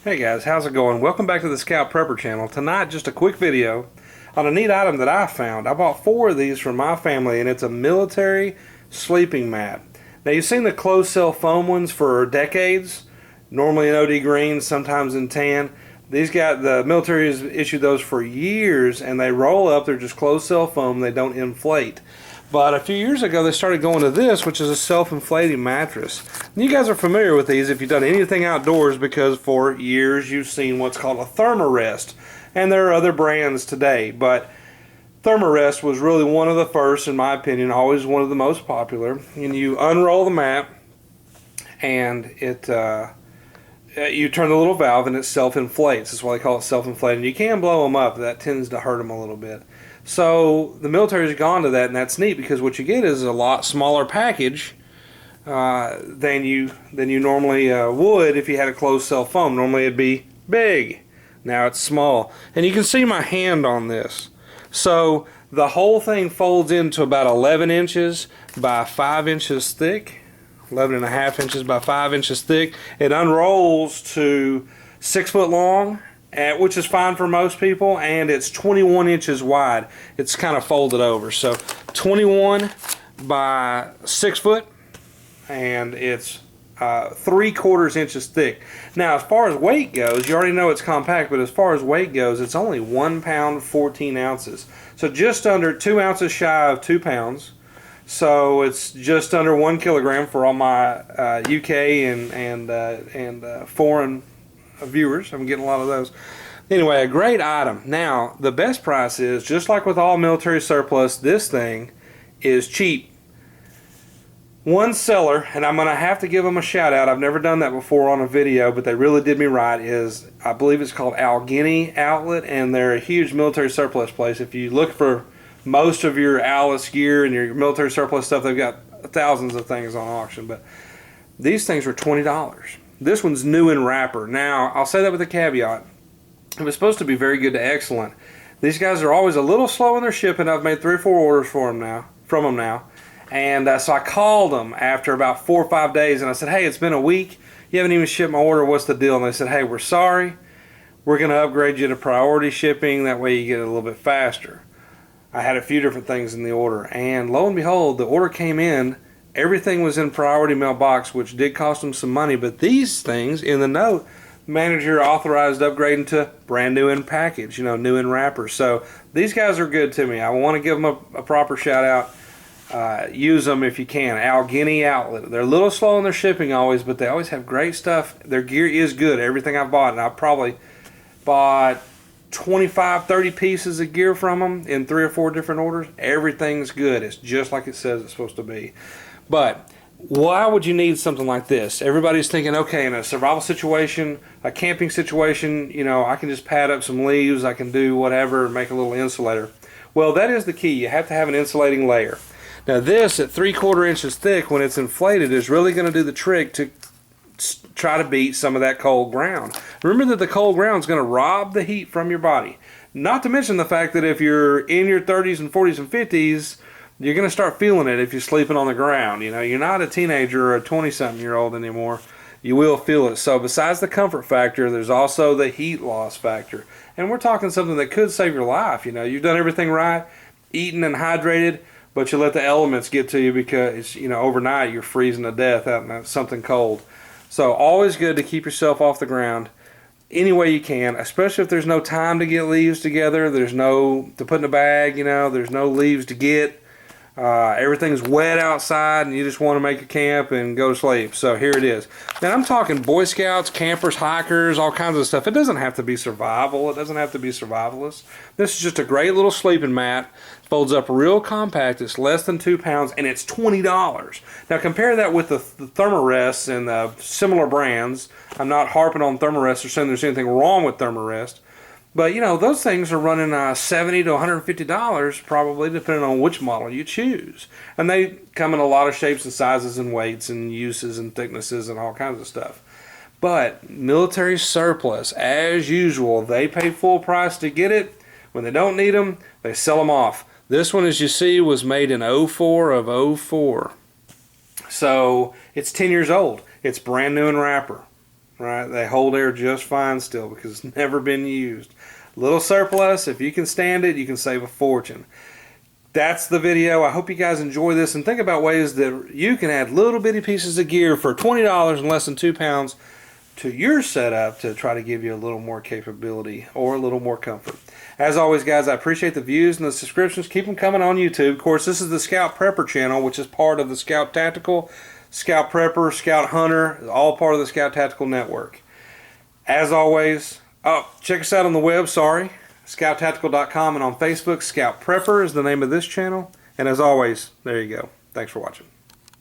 Hey guys, how's it going? Welcome back to the Scout Prepper channel. Tonight, just a quick video on a neat item that I found. I bought 4 of these from my family, and it's a military sleeping mat. Now, you've seen the closed cell foam ones for decades, normally in OD green, sometimes in tan. The military has issued those for years, and they roll up. They're just closed cell foam. They don't inflate. But a few years ago, they started going to this, which is a self-inflating mattress. And you guys are familiar with these if you've done anything outdoors, because for years you've seen what's called a Therma-Rest. And there are other brands today, but Therma-Rest was really one of the first, in my opinion, always one of the most popular. And you unroll the mat, and you turn the little valve, and it self-inflates. That's why they call it self-inflating. You can blow them up. That tends to hurt them a little bit. So the military's gone to that, and that's neat because what you get is a lot smaller package than you normally would if you had a closed cell foam. Normally it'd be big. Now it's small, and you can see my hand on this. So the whole thing folds into about 11 inches by 5 inches thick, 11.5 inches by 5 inches thick. It unrolls to 6 foot long, which is fine for most people, and it's 21 inches wide. It's kind of folded over, so 21 by 6 foot, and it's 3/4 inches thick. Now, as far as weight goes, you already know it's compact, but as far as weight goes, it's only 1 pound 14 ounces. So just under 2 ounces shy of 2 pounds. So it's just under 1 kilogram for all my UK and foreign viewers. I'm getting a lot of those. Anyway, a great item. Now, the best price is, just like with all military surplus, this thing is cheap. One seller, and I'm going to have to give them a shout out, I've never done that before on a video, but they really did me right, is, I believe it's called Allegheny Outlet, and they're a huge military surplus place. If you look for most of your Alice gear and your military surplus stuff, they've got thousands of things on auction, but these things are $20. This one's new in wrapper. Now, I'll say that with a caveat. It was supposed to be very good to excellent. These guys are always a little slow in their shipping. I've made 3 or 4 orders from them now. And so I called them after about 4 or 5 days, and I said, hey, it's been a week. You haven't even shipped my order. What's the deal? And they said, hey, we're sorry. We're going to upgrade you to priority shipping. That way you get it a little bit faster. I had a few different things in the order. And lo and behold, the order came in. Everything was in priority mailbox, which did cost them some money, but these things in the note, manager authorized upgrading to brand new in package, new in wrapper. So these guys are good to me. I want to give them a proper shout out. Use them if you can. Allegheny Outlet. They're a little slow in their shipping always, but they always have great stuff. Their gear is good. Everything I've bought, and I probably bought 25, 30 pieces of gear from them in 3 or 4 different orders. Everything's good. It's just like it says it's supposed to be. But why would you need something like this? Everybody's thinking, okay, in a survival situation, a camping situation, I can just pad up some leaves, I can do whatever, and make a little insulator. Well, that is the key. You have to have an insulating layer. Now this, at 3/4 inches thick, when it's inflated, is really going to do the trick to try to beat some of that cold ground. Remember that the cold ground is going to rob the heat from your body. Not to mention the fact that if you're in your 30s and 40s and 50s, you're going to start feeling it if you're sleeping on the ground. You're not a teenager or a 20-something-year-old anymore. You will feel it. So besides the comfort factor, there's also the heat loss factor. And we're talking something that could save your life. You've done everything right, eaten and hydrated, but you let the elements get to you because, overnight you're freezing to death out in something cold. So always good to keep yourself off the ground any way you can, especially if there's no time to get leaves together. There's no to put in a bag, there's no leaves to get. Everything's wet outside and you just want to make a camp and go to sleep. So here it is. Now I'm talking Boy Scouts, campers, hikers, all kinds of stuff. It doesn't have to be survival. It doesn't have to be survivalist. This is just a great little sleeping mat. Folds up real compact. It's less than 2 pounds and it's $20. Now compare that with the Therma-Rest and the similar brands. I'm not harping on Therma-Rest or saying there's anything wrong with Therma-Rest. But, those things are running $70 to $150 probably, depending on which model you choose. And they come in a lot of shapes and sizes and weights and uses and thicknesses and all kinds of stuff. But military surplus, as usual, they pay full price to get it. When they don't need them, they sell them off. This one, as you see, was made in 04 of 04. So it's 10 years old. It's brand new in wrapper. right? They hold air just fine still because it's never been used. Little surplus, if you can stand it, you can save a fortune. That's the video. I hope you guys enjoy this and think about ways that you can add little bitty pieces of gear for $20 and less than 2 pounds to your setup to try to give you a little more capability or a little more comfort. As always, guys, I appreciate the views and the subscriptions. Keep them coming on YouTube. Of course, this is the Scout Prepper channel, which is part of the Scout Tactical, Scout Prepper, Scout Hunter, all part of the Scout Tactical Network. As always, check us out on the web, scouttactical.com, and on Facebook, Scout Prepper is the name of this channel. And as always, there you go. Thanks for watching.